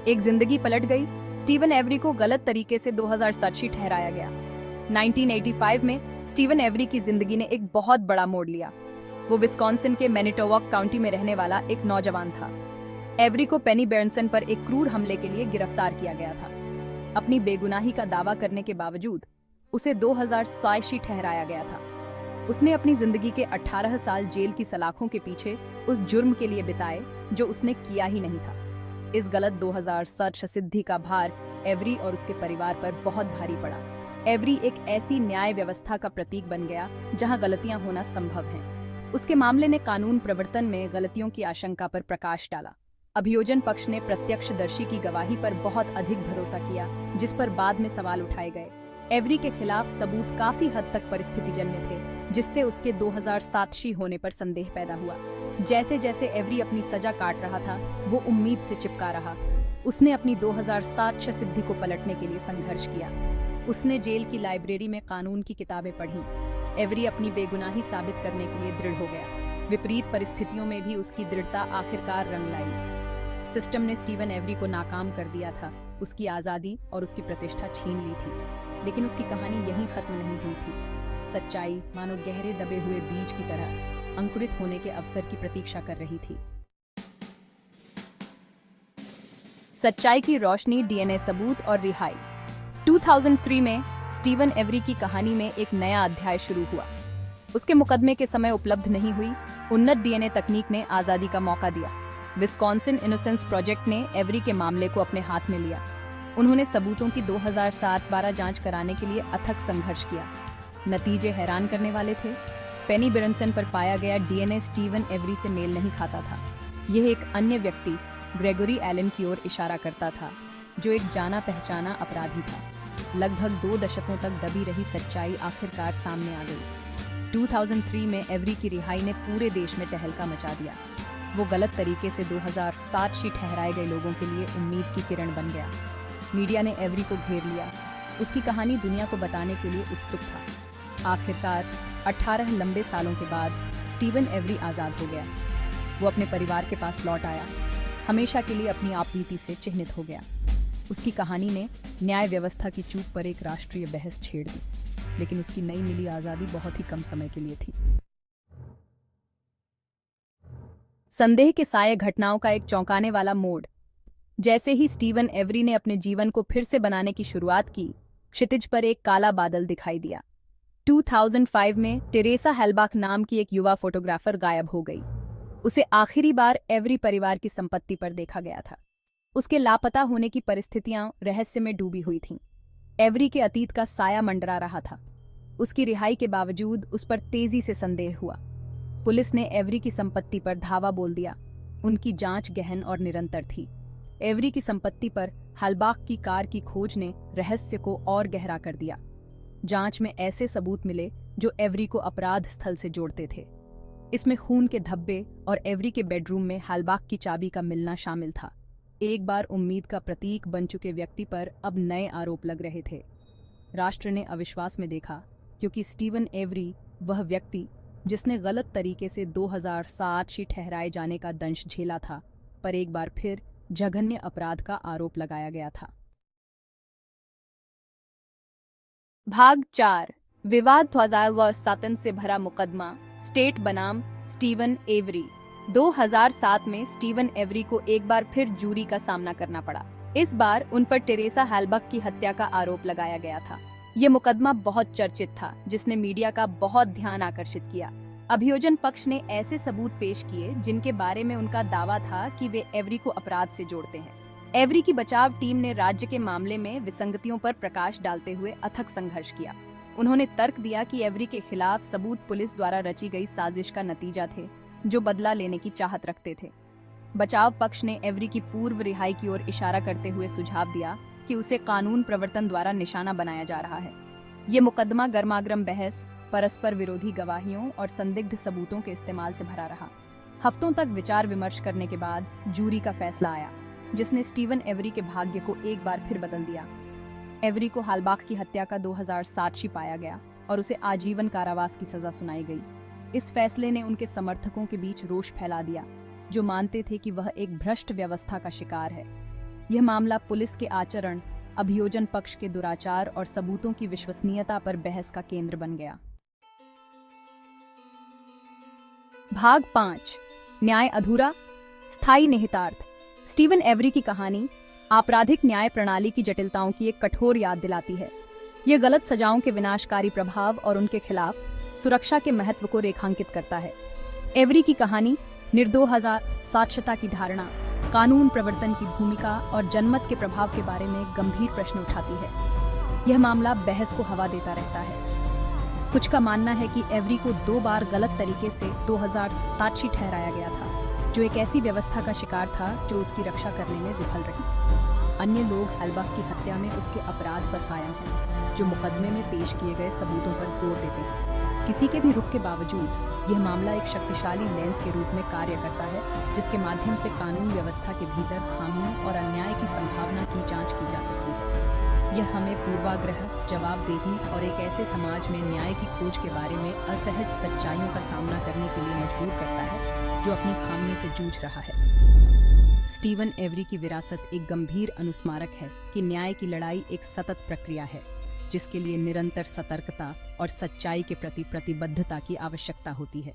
एक जिंदगी पलट गई। स्टीवन एवरी को गलत तरीके से 2007 ठहराया गया। 1985 में स्टीवन एवरी की जिंदगी ने एक बहुत बड़ा मोड़ लिया। वो विस्कॉन्सिन के मैनिटोबा काउंटी में रहने वाला एक नौजवान था। एवरी को पेनी बेरनसन पर एक क्रूर हमले के लिए गिरफ्तार किया गया था। अपनी बेगुनाही का दावा करने के बावजूद उसे 2007 ठहराया गया था। उसने अपनी जिंदगी के 18 साल जेल की सलाखों के पीछे उस जुर्म के लिए बिताए जो उसने किया ही नहीं था। इस गलत 2007 सिद्धि का भार एवरी और उसके परिवार पर बहुत भारी पड़ा। एवरी एक ऐसी न्याय व्यवस्था का प्रतीक बन गया जहां गलतियां होना संभव हैं। उसके मामले ने कानून प्रवर्तन में गलतियों की आशंका पर प्रकाश डाला। अभियोजन पक्ष ने प्रत्यक्षदर्शी की गवाही पर बहुत अधिक भरोसा किया, जिस पर बाद में सवाल उठाए गए। एवरी के खिलाफ सबूत काफी हद तक परिस्थितिजन्य थे, जिससे उसके 2007 होने पर संदेह पैदा हुआ। जैसे जैसे एवरी अपनी सजा काट रहा था, वो उम्मीद से चिपका रहा। उसने अपनी 2007 सिद्धि को पलटने के लिए संघर्ष किया। उसने जेल की लाइब्रेरी में कानून की किताबें पढ़ी। एवरी अपनी बेगुनाही साबित करने के लिए दृढ़ हो गया। विपरीत परिस्थितियों में भी उसकी दृढ़ता आखिरकार रंग लाई। सिस्टम ने स्टीवन एवरी को नाकाम कर दिया था, उसकी आजादी और उसकी प्रतिष्ठा छीन ली थी। लेकिन उसकी कहानी यहीं खत्म नहीं हुई थी। सच्चाई मानो गहरे दबे हुए बीज की तरह अंकुरित होने के अवसर की प्रतीक्षा कर रही थी। सच्चाई की रोशनी, डीएनए सबूत और रिहाई। 2003 में स्टीवन एवरी की कहानी में एक नया अध्याय शुरू हुआ। उसके मुकदमे के समय उपलब्ध नहीं हुई उन्नत डीएनए तकनीक ने आजादी का मौका दिया। विस्कॉन्सिन इनोसेंस प्रोजेक्ट ने एवरी के मामले को अपने हाथ में लिया। उन्होंने सबूतों की 2007-12 जांच कराने के लिए अथक संघर्ष किया। नतीजे हैरान करने वाले थे। पेनी बेरनसन पर पाया गया डीएनए स्टीवन एवरी से मेल नहीं खाता था। यह एक अन्य व्यक्ति ग्रेगोरी एलन की ओर इशारा करता था, जो एक जाना पहचाना अपराधी था। लगभग 2 दशकों तक दबी रही सच्चाई आखिरकार सामने आ गई। 2003 में एवरी की रिहाई ने पूरे देश में तहलका मचा दिया। वो गलत तरीके से 2007 ठहराए गए लोगों के लिए उम्मीद की किरण बन गया। मीडिया ने एवरी को घेर लिया। उसकी कहानी दुनिया को बताने के लिए उत्सुक था। आखिरकार 18 लंबे सालों के बाद स्टीवन एवरी आजाद हो गया। वो अपने परिवार के पास लौट आया, हमेशा के लिए अपनी आपबीती से चिन्हित हो गया। उसकी कहानी ने न्याय व्यवस्था की चूक पर एक राष्ट्रीय बहस छेड़ दी, लेकिन उसकी नई मिली आजादी बहुत ही कम समय के लिए थी। संदेह के साये घटनाओं का एक चौंकाने वाला मोड़। जैसे ही स्टीवन एवरी ने अपने जीवन को फिर से बनाने की शुरुआत की, क्षितिज पर एक काला बादल दिखाई दिया। 2005 में टेरेसा हेल्बाक नाम की एक युवा फोटोग्राफर गायब हो गई। उसे आखिरी बार एवरी परिवार की संपत्ति पर देखा गया था। उसके लापता होने की परिस्थितियां रहस्य में डूबी हुई थीं। एवरी के अतीत का साया मंडरा रहा था। उसकी रिहाई के बावजूद उस पर तेजी से संदेह हुआ। पुलिस ने एवरी की संपत्ति पर धावा बोल दिया। उनकी जांच गहन और निरंतर थी। एवरी की संपत्ति पर हेल्बाक की कार की खोज ने रहस्य को और गहरा कर दिया। जांच में ऐसे सबूत मिले जो एवरी को अपराध स्थल से जोड़ते थे। इसमें खून के धब्बे और एवरी के बेडरूम में हेल्बाक की चाबी का मिलना शामिल था। एक बार उम्मीद का प्रतीक बन चुके व्यक्ति पर अब नए आरोप लग रहे थे। राष्ट्र ने अविश्वास में देखा, क्योंकि स्टीवन एवरी वह व्यक्ति जिसने गलत तरीके से 2007 ठहराए जाने का दंश झेला था, पर एक बार फिर जघन्य अपराध का आरोप लगाया गया था। भाग 4। विवाद 2007 से भरा मुकदमा, स्टेट बनाम स्टीवन एवरी। 2007 में स्टीवन एवरी को एक बार फिर जूरी का सामना करना पड़ा। इस बार उन पर टेरेसा हेल्बाक की हत्या का आरोप लगाया गया था। ये मुकदमा बहुत चर्चित था, जिसने मीडिया का बहुत ध्यान आकर्षित किया। अभियोजन पक्ष ने ऐसे सबूत पेश किए जिनके बारे में उनका दावा था कि वे एवरी को अपराध से जोड़ते हैं। एवरी की बचाव टीम ने राज्य के मामले में विसंगतियों पर प्रकाश डालते हुए अथक संघर्ष किया। उन्होंने तर्क दिया कि एवरी के खिलाफ सबूत पुलिस द्वारा रची गई साजिश का नतीजा थे, जो बदला लेने की चाहत रखते थे। बचाव पक्ष ने एवरी की पूर्व रिहाई की ओर इशारा करते हुए सुझाव दिया कि उसे कानून प्रवर्तन द्वारा निशाना बनाया जा रहा है। ये मुकदमा गर्मागर्म बहस, परस्पर विरोधी गवाहियों और संदिग्ध सबूतों के इस्तेमाल से भरा रहा। हफ्तों तक विचार विमर्श करने के बाद जूरी का फैसला आया, जिसने स्टीवन एवरी के भाग्य को एक बार फिर बदल दिया। एवरी को हेल्बाक की हत्या का 2007 पाया गया और उसे आजीवन कारावास की सजा सुनाई गई। इस फैसले ने उनके समर्थकों के बीच रोष फैला दिया, जो मानते थे कि वह एक भ्रष्ट व्यवस्था का शिकार है। यह मामला पुलिस के आचरण, अभियोजन पक्ष के दुराचार और सबूतों की विश्वसनीयता पर बहस का केंद्र बन गया। भाग 5, न्याय अधूरा, स्थायी निहितार्थ। स्टीवन एवरी की कहानी आपराधिक न्याय प्रणाली की जटिलताओं की एक कठोर याद दिलाती है। यह गलत सजाओं के विनाशकारी प्रभाव और उनके खिलाफ सुरक्षा के महत्व को रेखांकित करता है। एवरी की कहानी निर्दोष साक्ष्यता की धारणा, कानून प्रवर्तन की भूमिका और जनमत के प्रभाव के बारे में गंभीर प्रश्न उठाती है। यह मामला बहस को हवा देता रहता है। कुछ का मानना है कि एवरी को 2 बार गलत तरीके से 2000 साक्षी ठहराया गया था, जो एक ऐसी व्यवस्था का शिकार था जो उसकी रक्षा करने में विफल रही। अन्य लोग हेलबach की हत्या में उसके अपराध पर कायम हैं, जो मुकदमे में पेश किए गए सबूतों पर जोर देते हैं। किसी के भी रुख के बावजूद यह मामला एक शक्तिशाली लेंस के रूप में कार्य करता है, जिसके माध्यम से कानून व्यवस्था के भीतर खामियों और अन्याय की संभावना की जांच की जा सकती है। यह हमें पूर्वाग्रह, जवाबदेही और एक ऐसे समाज में न्याय की खोज के बारे में असहज सच्चाइयों का सामना करने के लिए मजबूर करता है, जो अपनी खामियों से जूझ रहा है। स्टीवन एवरी की विरासत एक गंभीर अनुस्मारक है कि न्याय की लड़ाई एक सतत प्रक्रिया है, जिसके लिए निरंतर सतर्कता और सच्चाई के प्रति प्रतिबद्धता की आवश्यकता होती है।